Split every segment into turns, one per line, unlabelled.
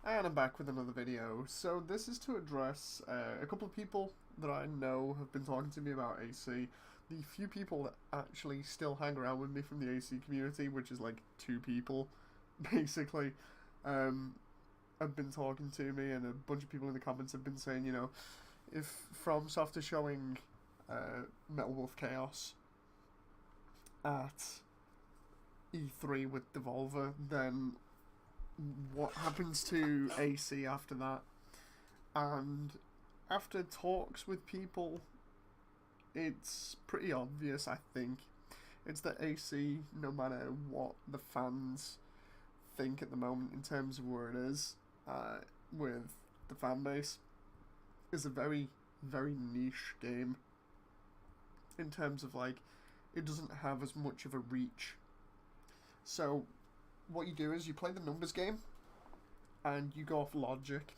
And I'm back with another video. So this is to address a couple of people that I know have been talking to me about AC. The few people that actually still hang around with me from the AC community, which is like 2 people, basically, have been talking to me, and a bunch of people in the comments have been saying, if FromSoft is showing Metal Wolf Chaos at E3 with Devolver, then what happens to AC after that? And after talks with people, it's pretty obvious, I think. It's that AC, no matter what the fans think at the moment in terms of where it is with the fan base, is a very, very niche game in terms of, like, it doesn't have as much of a reach. So what you do is you play the numbers game and you go off logic.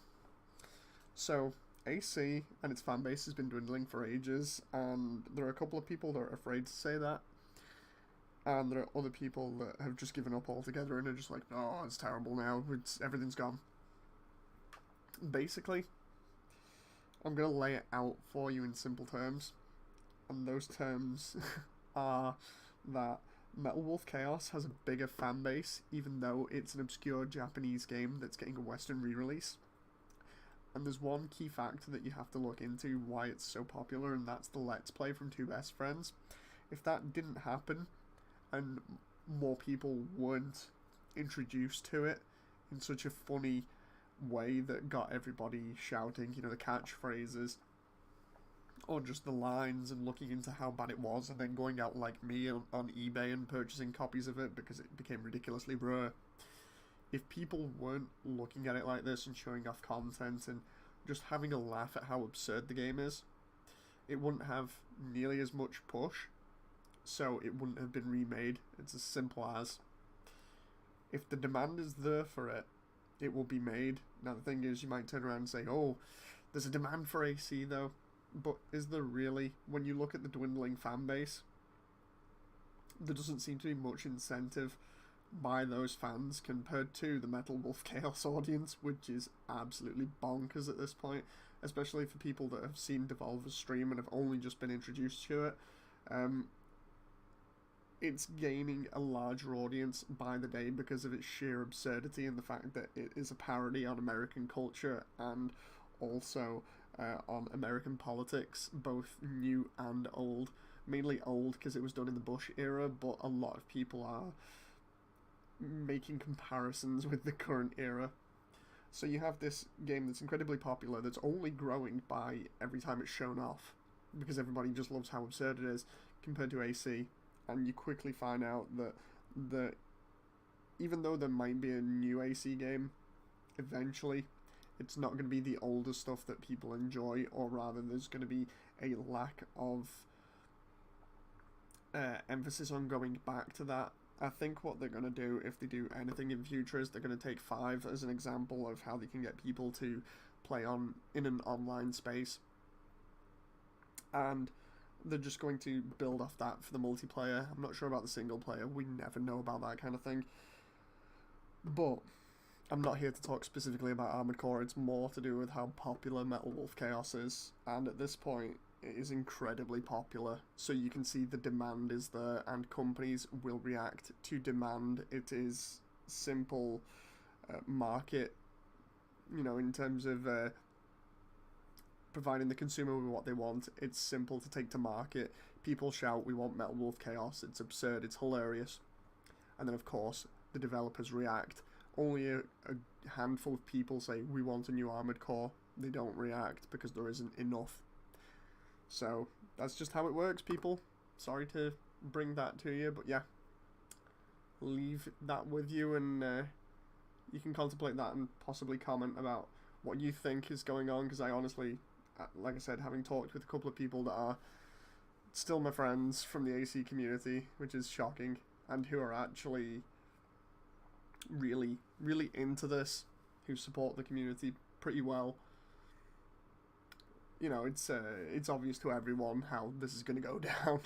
So AC and its fan base has been dwindling for ages, and there are a couple of people that are afraid to say that, and there are other people that have just given up altogether and are just like, oh, it's terrible now, everything's gone. Basically, I'm going to lay it out for you in simple terms, and those terms are that Metal Wolf Chaos has a bigger fan base, even though it's an obscure Japanese game that's getting a Western re-release. And there's one key factor that you have to look into why it's so popular, and that's the Let's Play from 2 best friends. If that didn't happen, and more people weren't introduced to it in such a funny way that got everybody shouting, the catchphrases, or just the lines, and looking into how bad it was, and then going out like me on eBay and purchasing copies of it because it became ridiculously rare. If people weren't looking at it like this and showing off content and just having a laugh at how absurd the game is, it wouldn't have nearly as much push, so it wouldn't have been remade. It's as simple as, if the demand is there for it, it will be made. Now the thing is, you might turn around and say, oh, there's a demand for AC though. But is there really? When you look at the dwindling fan base, there doesn't seem to be much incentive by those fans compared to the Metal Wolf Chaos audience, which is absolutely bonkers at this point, especially for people that have seen Devolver's stream and have only just been introduced to it. It's gaining a larger audience by the day because of its sheer absurdity and the fact that it is a parody on American culture and also on American politics, both new and old. Mainly old because it was done in the Bush era, but a lot of people are making comparisons with the current era. So you have this game that's incredibly popular, that's only growing by every time it's shown off, because everybody just loves how absurd it is, compared to AC. And you quickly find out that even though there might be a new AC game, eventually, it's not going to be the older stuff that people enjoy, or rather there's going to be a lack of emphasis on going back to that. I think what they're going to do, if they do anything in future, is they're going to take 5 as an example of how they can get people to play in an online space. And they're just going to build off that for the multiplayer. I'm not sure about the single player. We never know about that kind of thing. But I'm not here to talk specifically about Armored Core. It's more to do with how popular Metal Wolf Chaos is. And at this point, it is incredibly popular. So you can see the demand is there, and companies will react to demand. It is simple market, in terms of providing the consumer with what they want. It's simple to take to market. People shout, we want Metal Wolf Chaos. It's absurd, it's hilarious. And then of course the developers react. Only a handful of people say, we want a new Armored Core. They don't react because there isn't enough. So that's just how it works, people. Sorry to bring that to you, but yeah, leave that with you, and you can contemplate that and possibly comment about what you think is going on, because I honestly, like I said, having talked with a couple of people that are still my friends from the AC community, which is shocking, and who are actually really, really into this, who support the community pretty well, it's obvious to everyone how this is going to go down.